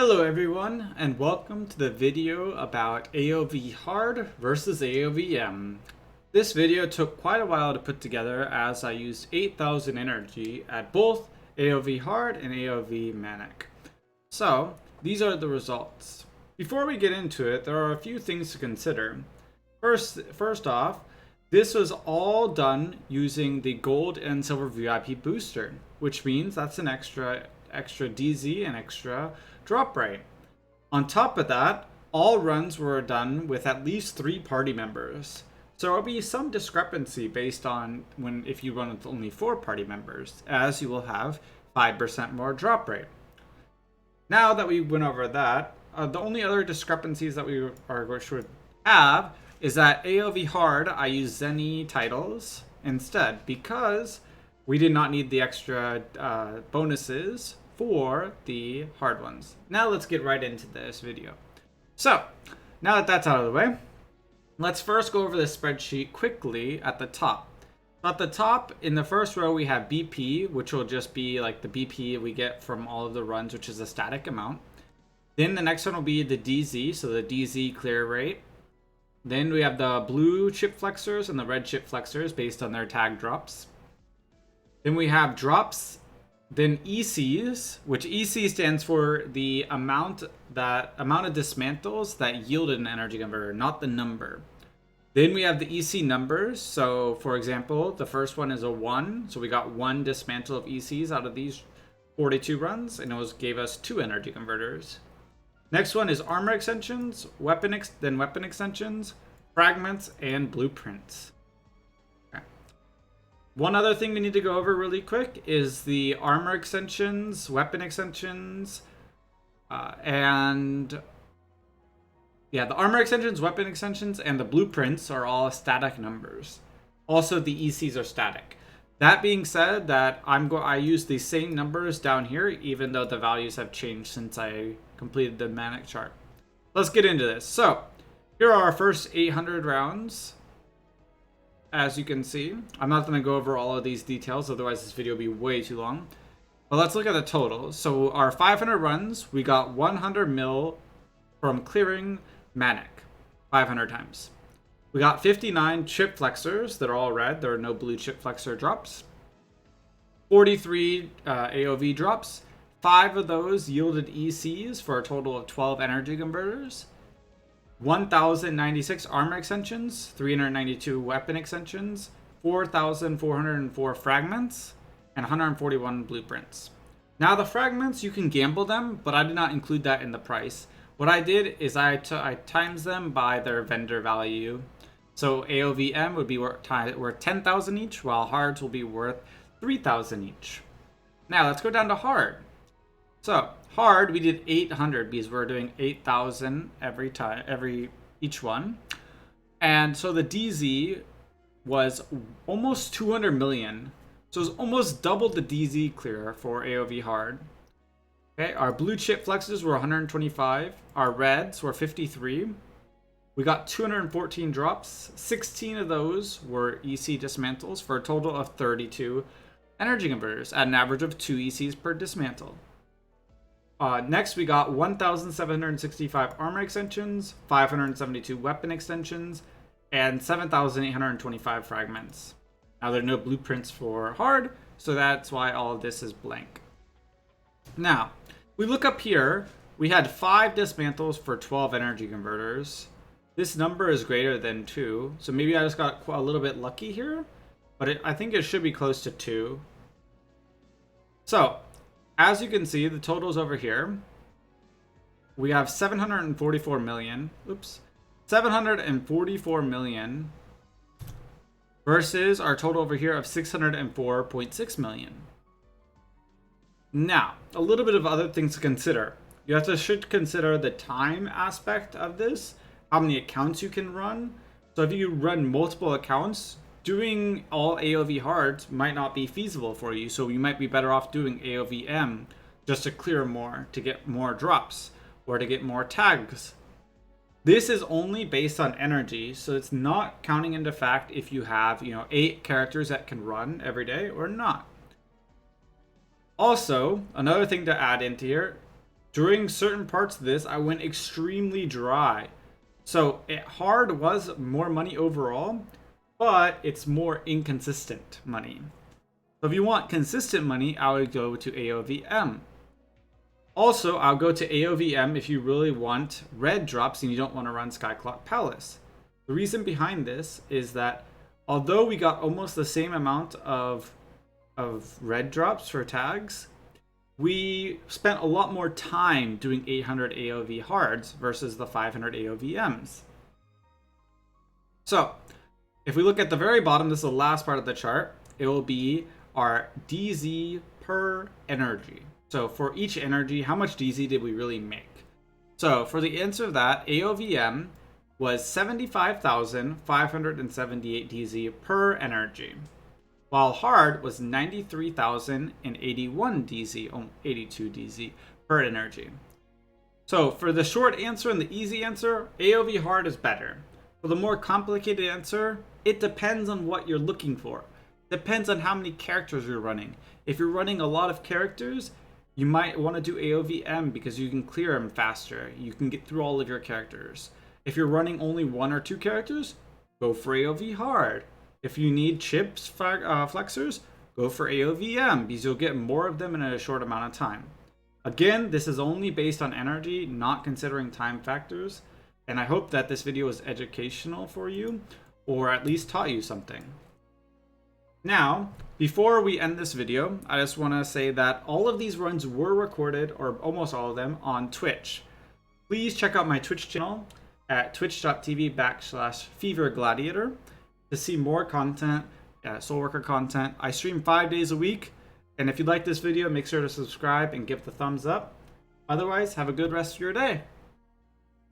Hello everyone, and welcome to the video about AOV hard versus AOV M. This video took quite a while to put together as I used 8,000 energy at both AOV hard and AOV manic. So, these are the results. Before we get into it, there are a few things to consider. First off, this was all done using the gold and silver VIP booster, which means that's an extra DZ and extra drop rate. On top of that, all runs were done with at least 3 party members. So there will be some discrepancy based on if you run with only 4 party members, as you will have 5% more drop rate. Now that we went over that, the only other discrepancies that we should have is that AOV hard, I use Zenny titles instead because we did not need the extra bonuses for the hard ones. Now let's get right into this video. So now that that's out of the way, let's first go over the spreadsheet quickly at the top. At the top, in the first row, we have BP, which will just be like the BP we get from all of the runs, which is a static amount. Then the next one will be the DZ, so the DZ clear rate. Then we have the blue chip flexors and the red chip flexors based on their tag drops. Then we have drops, then ECs, which EC stands for the amount of dismantles that yielded an energy converter, not the number. Then we have the EC numbers. So for example, the first one is a 1. So we got 1 dismantle of ECs out of these 42 runs, and it gave us 2 energy converters. Next one is armor extensions, weapon extensions, fragments, and blueprints. One other thing we need to go over really quick is the armor extensions, weapon extensions, the armor extensions, weapon extensions, and the blueprints are all static numbers. Also, the ECs are static. That being said, I use the same numbers down here, even though the values have changed since I completed the manic chart. Let's get into this. So, here are our first 800 rounds. As you can see, I'm not going to go over all of these details, otherwise this video will be way too long. But let's look at the totals. So our 500 runs, we got 100 mil from clearing manic 500 times. We got 59 chip flexors that are all red. There are no blue chip flexor drops. 43 AOV drops. 5 of those yielded ECs for a total of 12 energy converters. 1,096 armor extensions, 392 weapon extensions, 4,404 fragments, and 141 blueprints. Now the fragments, you can gamble them, but I did not include that in the price. What I did is I times them by their vendor value. So AOVM would be worth 10,000 each, while hards will be worth 3,000 each. Now let's go down to hard. So hard, we did 800 because we're doing 8,000 each one. And so the DZ was almost 200 million. So it's almost double the DZ clear for AOV hard. Okay, our blue chip flexes were 125. Our reds were 53. We got 214 drops. 16 of those were EC dismantles for a total of 32 energy converters at an average of 2 ECs per dismantle. Next, we got 1,765 armor extensions, 572 weapon extensions, and 7,825 fragments. Now, there are no blueprints for hard, so that's why all of this is blank. Now, we look up here. We had 5 dismantles for 12 energy converters. This number is greater than 2, so maybe I just got a little bit lucky here, but I think it should be close to 2. So, as you can see, the totals over here, we have 744 million. Oops. 744 million versus our total over here of 604.6 million. Now, a little bit of other things to consider. You should consider the time aspect of this, how many accounts you can run. So if you run multiple accounts, doing all AOV hards might not be feasible for you, so you might be better off doing AOVM just to clear more, to get more drops, or to get more tags. This is only based on energy, so it's not counting into fact if you have, 8 characters that can run every day or not. Also, another thing to add into here, during certain parts of this, I went extremely dry. So hard was more money overall, but it's more inconsistent money. So if you want consistent money, I would go to AOVM. Also, I'll go to AOVM if you really want red drops and you don't want to run Skyclock Palace. The reason behind this is that although we got almost the same amount of red drops for tags, we spent a lot more time doing 800 AOV hards versus the 500 AOVMs. So if we look at the very bottom, this is the last part of the chart, it will be our DZ per energy. So for each energy, how much DZ did we really make? So for the answer of that, AOVM was 75,578 DZ per energy, while hard was 93,081 DZ, 82 DZ per energy. So for the short answer and the easy answer, AOV hard is better. For the more complicated answer, it depends on what you're looking for. Depends on how many characters you're running. If you're running a lot of characters, you might want to do AOVM because you can clear them faster. You can get through all of your characters. If you're running only 1 or 2 characters, go for AOV hard. If you need chips flexors, go for AOVM because you'll get more of them in a short amount of time. Again, this is only based on energy, not considering time factors. And I hope that this video was educational for you, or at least taught you something. Now, before we end this video, I just want to say that all of these runs were recorded, or almost all of them, on Twitch. Please check out my Twitch channel at twitch.tv/fevergladiator to see more content, Soulworker content. I stream 5 days a week, and if you like this video, make sure to subscribe and give the thumbs up. Otherwise, have a good rest of your day.